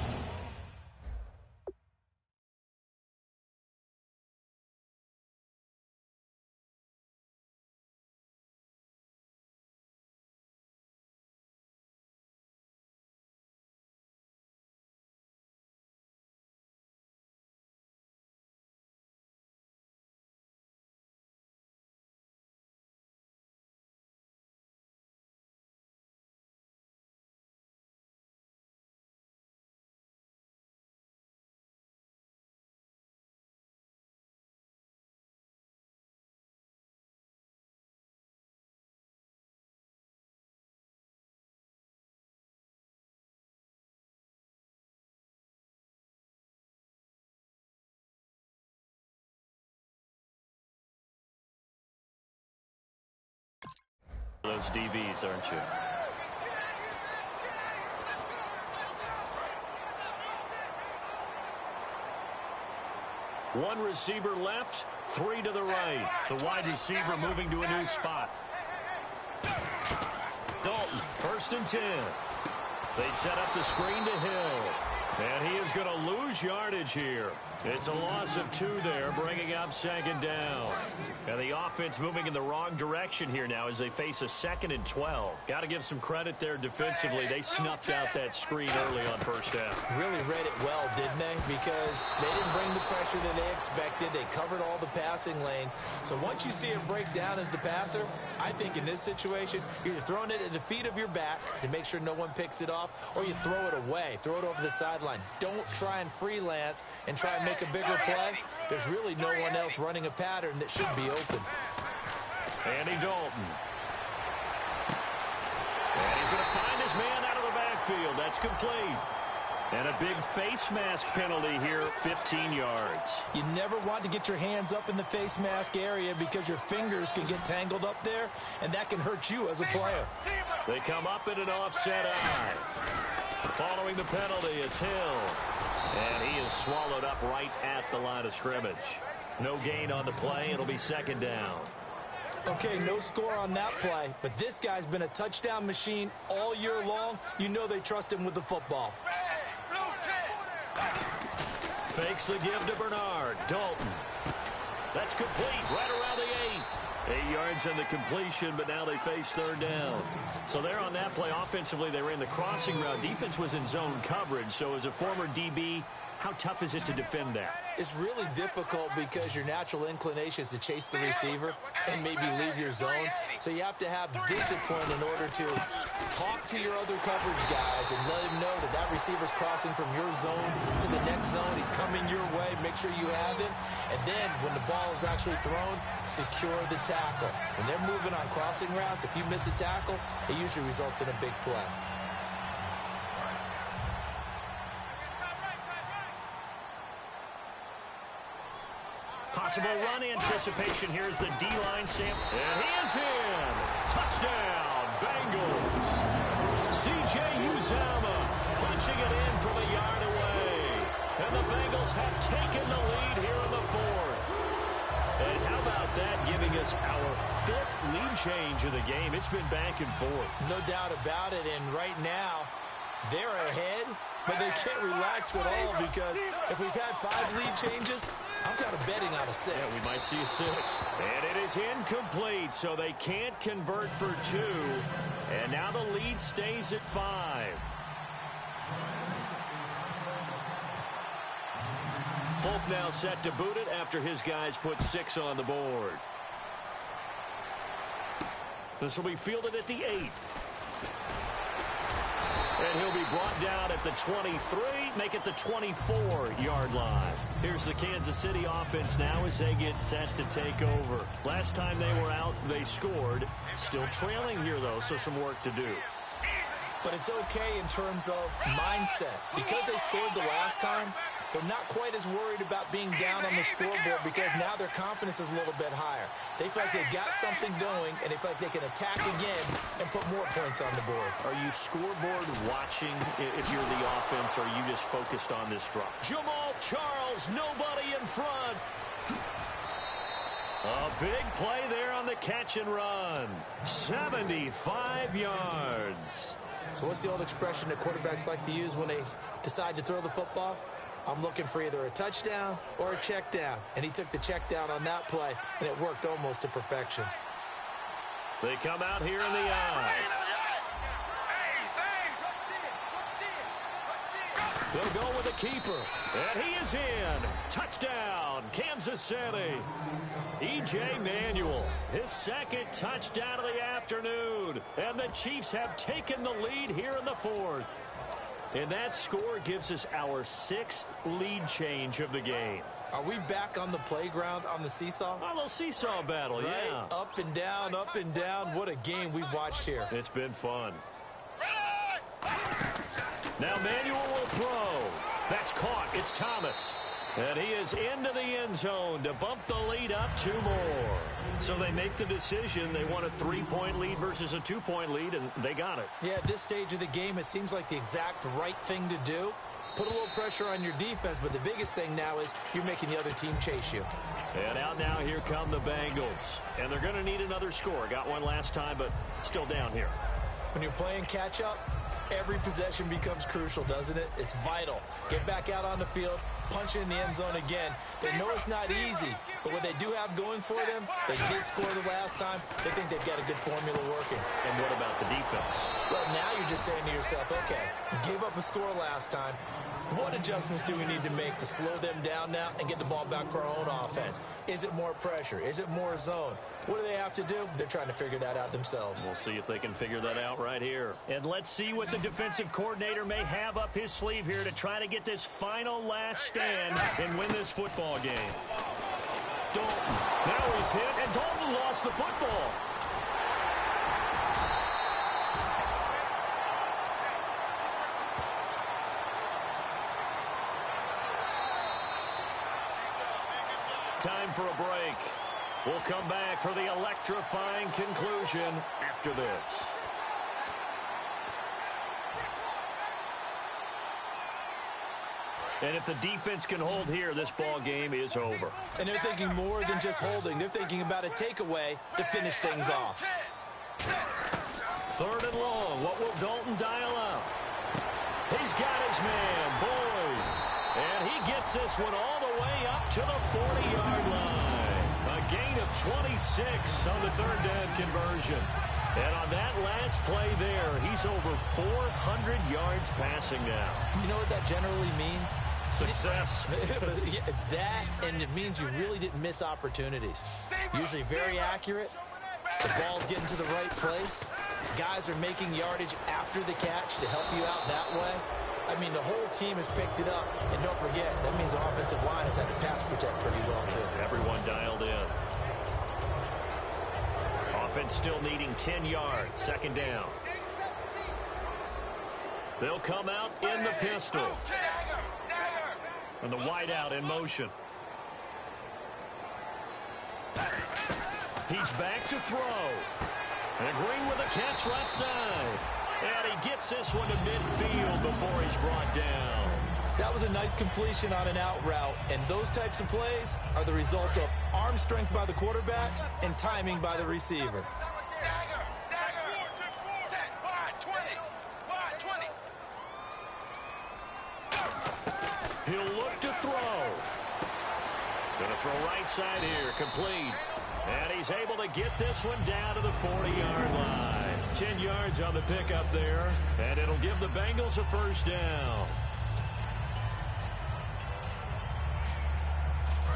Those DBs, aren't you? One receiver left, three to the right. The wide receiver moving to a new spot. Dalton, 1st and 10. They set up the screen to Hill. And he is going to lose yardage here. It's a loss of 2 there, bringing up 2nd down. And the offense moving in the wrong direction here now as they face a 2nd and 12. Got to give some credit there defensively. They snuffed out that screen early on 1st down. Really read it well, didn't they? Because they didn't bring the pressure that they expected. They covered all the passing lanes. So once you see it break down as the passer, I think in this situation, you're either throwing it at the feet of your back to make sure no one picks it off, or you throw it away, throw it over the sideline. Don't try and freelance and try and make a bigger play. There's really no one else running a pattern that should be open. Andy Dalton. And he's going to find his man out of the backfield. That's complete. And a big face mask penalty here, 15 yards. You never want to get your hands up in the face mask area because your fingers can get tangled up there, and that can hurt you as a player. They come up in an offset eye. Following the penalty, it's Hill. And he is swallowed up right at the line of scrimmage. No gain on the play. It'll be 2nd down. Okay, no score on that play, but this guy's been a touchdown machine all year long. You know they trust him with the football. Fakes the give to Bernard. Dalton. That's complete right around the 8. 8 yards on the completion, but now they face 3rd down. So there on that play, offensively, they ran the crossing route. Defense was in zone coverage, so as a former DB, how tough is it to defend that? It's really difficult because your natural inclination is to chase the receiver and maybe leave your zone. So you have to have discipline in order to talk to your other coverage guys and let him know that that receiver's crossing from your zone to the next zone. He's coming your way. Make sure you have him. And then when the ball is actually thrown, secure the tackle. When they're moving on crossing routes, if you miss a tackle, it usually results in a big play. Possible run anticipation. Here's the D-line sample. And he is in. Touchdown, Bengals. C.J. Uzomah punching it in from a yard away. And the Bengals have taken the lead here in the 4th. And how about that, giving us our 5th lead change of the game. It's been back and forth. No doubt about it. And right now, they're ahead, but they can't relax at all because if we've had 5 lead changes, I'm kind of betting on a 6. Yeah, we might see a 6th. And it is incomplete, so they can't convert for 2. And now the lead stays at 5. Folk now set to boot it after his guys put 6 on the board. This will be fielded at the 8. And he'll be brought down at the 23, make it the 24-yard line. Here's the Kansas City offense now as they get set to take over. Last time they were out, they scored. Still trailing here, though, so some work to do. But it's okay in terms of mindset. Because they scored the last time, they're not quite as worried about being down on the scoreboard because now their confidence is a little bit higher. They feel like they've got something going, and they feel like they can attack again and put more points on the board. Are you scoreboard watching if you're the offense, or are you just focused on this drop? Jamal Charles, nobody in front. A big play there on the catch and run. 75 yards. So what's the old expression that quarterbacks like to use when they decide to throw the football? I'm looking for either a touchdown or a check down. And he took the check down on that play, and it worked almost to perfection. They come out here in the eye. They'll go with the keeper. And he is in. Touchdown, Kansas City. E.J. Manuel, his second touchdown of the afternoon. And the Chiefs have taken the lead here in the fourth. And that score gives us our 6th lead change of the game. Are we back on the playground on the seesaw? A little seesaw battle, right? Yeah. Up and down, up and down. What a game we've watched here. It's been fun. Now Manuel will throw. That's caught. It's Thomas. And he is into the end zone to bump the lead up 2 more. So they make the decision. They want a 3-point lead versus a 2-point lead, and they got it. Yeah, at this stage of the game, it seems like the exact right thing to do. Put a little pressure on your defense, but the biggest thing now is you're making the other team chase you. And out now, here come the Bengals. And they're going to need another score. Got one last time, but still down here. When you're playing catch-up, every possession becomes crucial, doesn't it? It's vital. Get back out on the field, punch it in the end zone again. They know it's not easy, but what they do have going for them, they did score the last time. They think they've got a good formula working. And what about the defense? Well, now you're just saying to yourself, okay, you gave up a score last time. What adjustments do we need to make to slow them down now and get the ball back for our own offense? Is it more pressure? Is it more zone? What do they have to do? They're trying to figure that out themselves. We'll see if they can figure that out right here. And let's see what the defensive coordinator may have up his sleeve here to try to get this final last stand and win this football game. Dalton. Now he's hit, and Dalton lost the football. Time for a break. We'll come back for the electrifying conclusion after this. And if the defense can hold here, this ball game is over. And they're thinking more than just holding. They're thinking about a takeaway to finish things off. 3rd and long. What will Dalton dial up? He's got his man, Boyd. And he gets this one all the way up to the 40-yard line. A gain of 26 on the 3rd down conversion. And on that last play there, he's over 400 yards passing now. You know what that generally means? Success. That, and it means you really didn't miss opportunities. Usually very accurate. The ball's getting to the right place. Guys are making yardage after the catch to help you out that way. I mean, the whole team has picked it up. And don't forget, that means the offensive line has had to pass protect pretty well, too. Everyone dialed in. Offense still needing 10 yards. 2nd down. They'll come out in the pistol. And the wideout in motion. He's back to throw. And Green with a catch left side. And he gets this one to midfield before he's brought down. That was a nice completion on an out route. And those types of plays are the result of arm strength by the quarterback and timing by the receiver. He'll look to throw. Gonna throw right side here, complete. And he's able to get this one down to the 40-yard line. 10 yards on the pickup there, and it'll give the Bengals a 1st down.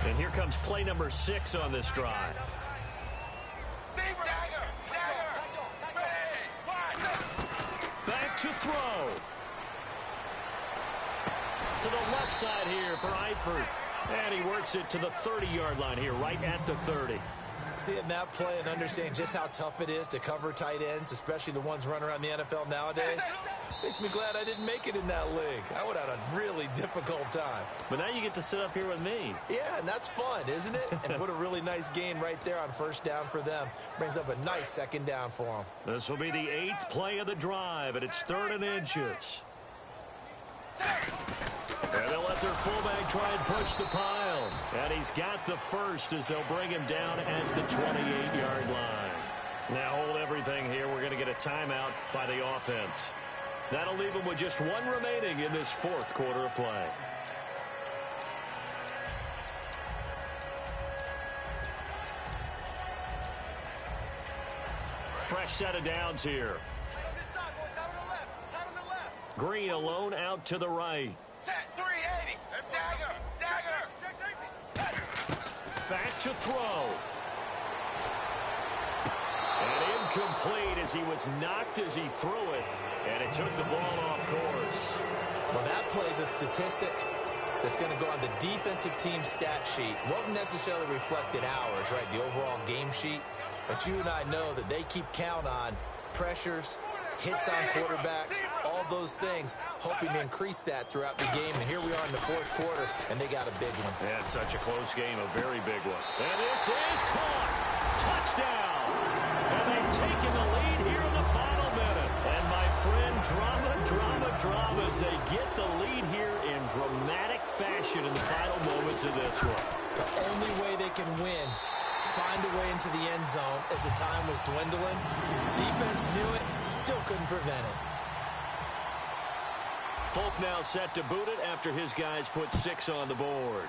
And here comes play number 6 on this drive. Back to throw. To the left side here for Eifert. And he works it to the 30-yard line here, right at the 30. Seeing that play and understanding just how tough it is to cover tight ends, especially the ones running around the NFL nowadays, makes me glad I didn't make it in that league. I would have had a really difficult time. But now you get to sit up here with me. Yeah, and that's fun, isn't it? And what a really nice gain right there on 1st down for them. Brings up a nice 2nd down for them. This will be the 8th play of the drive, and it's 3rd and inches. And they'll let their fullback try and push the pile. And he's got the first as they'll bring him down at the 28-yard line. Now hold everything here. We're going to get a timeout by the offense. That'll leave them with just one remaining in this fourth quarter of play. Fresh set of downs here. Green alone out to the right. Set 380. Dagger. Back to throw. And incomplete as he was knocked as he threw it. And it took the ball off course. Well, that plays a statistic that's going to go on the defensive team stat sheet. Won't necessarily reflect in ours, right, the overall game sheet. But you and I know that they keep count on pressures, hits on quarterbacks, all those things, hoping to increase that throughout the game. And here we are in the fourth quarter, and they got a big one. Yeah, it's such a close game, a very big one. And this is caught. Touchdown. And they've taken the lead here in the final minute. And my friend, drama as they get the lead here in dramatic fashion in the final moments of this one. The only way they can win, find a way into the end zone as the time was dwindling. Defense knew it, still couldn't prevent it. Folk now set to boot it after his guys put 6 on the board.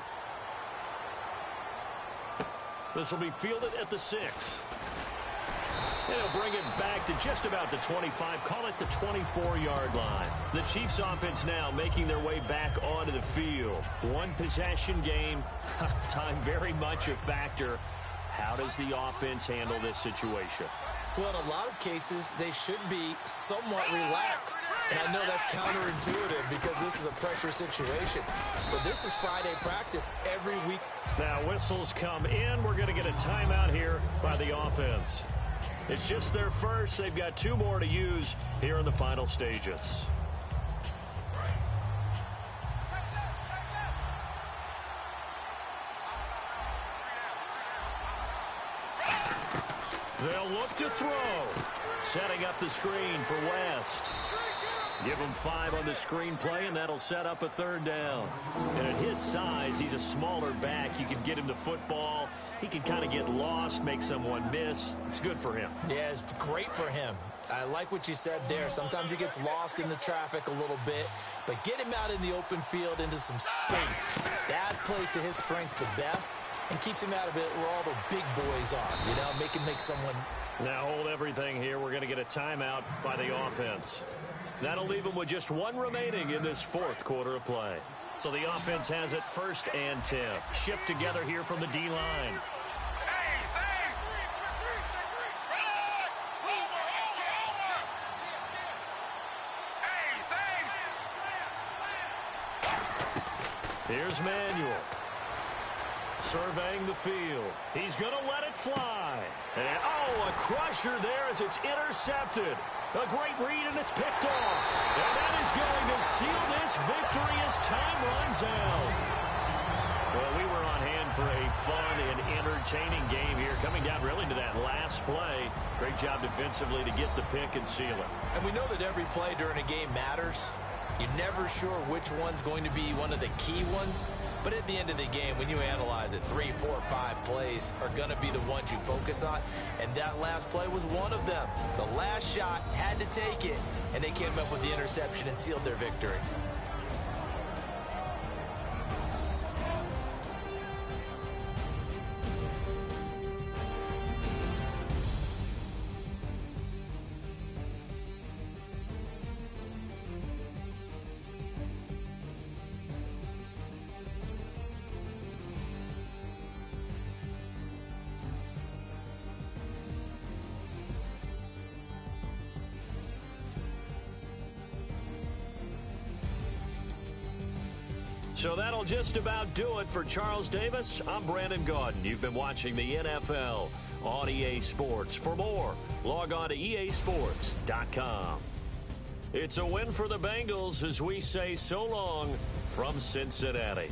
This will be fielded at the 6. They'll bring it back to just about the 25, call it the 24-yard line. The Chiefs offense now making their way back onto the field. One possession game, time very much a factor. How does the offense handle this situation? Well, in a lot of cases, they should be somewhat relaxed. And I know that's counterintuitive because this is a pressure situation. But this is Friday practice every week. Now whistles come in. We're going to get a timeout here by the offense. It's just their first. They've got 2 more to use here in the final stages. They'll look to throw. Setting up the screen for West. Give him 5 on the screen play, and that'll set up a 3rd down. And at his size, he's a smaller back. You can get him the football. He can kind of get lost, make someone miss. It's good for him. Yeah, it's great for him. I like what you said there. Sometimes he gets lost in the traffic a little bit, but get him out in the open field into some space. That plays to his strengths the best and keeps him out of it where all the big boys are, you know, make someone. Now hold everything here. We're going to get a timeout by the offense. That'll leave them with just 1 remaining in this fourth quarter of play. So the offense has it 1st and 10. Shift together here from the D-line. Here's Manuel. Surveying the field. He's going to let it fly. And, a crusher there as it's intercepted. A great read, and it's picked off. And that is going to seal this victory as time runs out. Well, we were on hand for a fun and entertaining game here, coming down really to that last play. Great job defensively to get the pick and seal it. And we know that every play during a game matters. You're never sure which one's going to be one of the key ones. But at the end of the game, when you analyze it, 3, 4, 5 plays are going to be the ones you focus on. And that last play was one of them. The last shot had to take it, and they came up with the interception and sealed their victory. So that'll just about do it for Charles Davis. I'm Brandon Gaudin. You've been watching the NFL on EA Sports. For more, log on to easports.com. It's a win for the Bengals as we say so long from Cincinnati.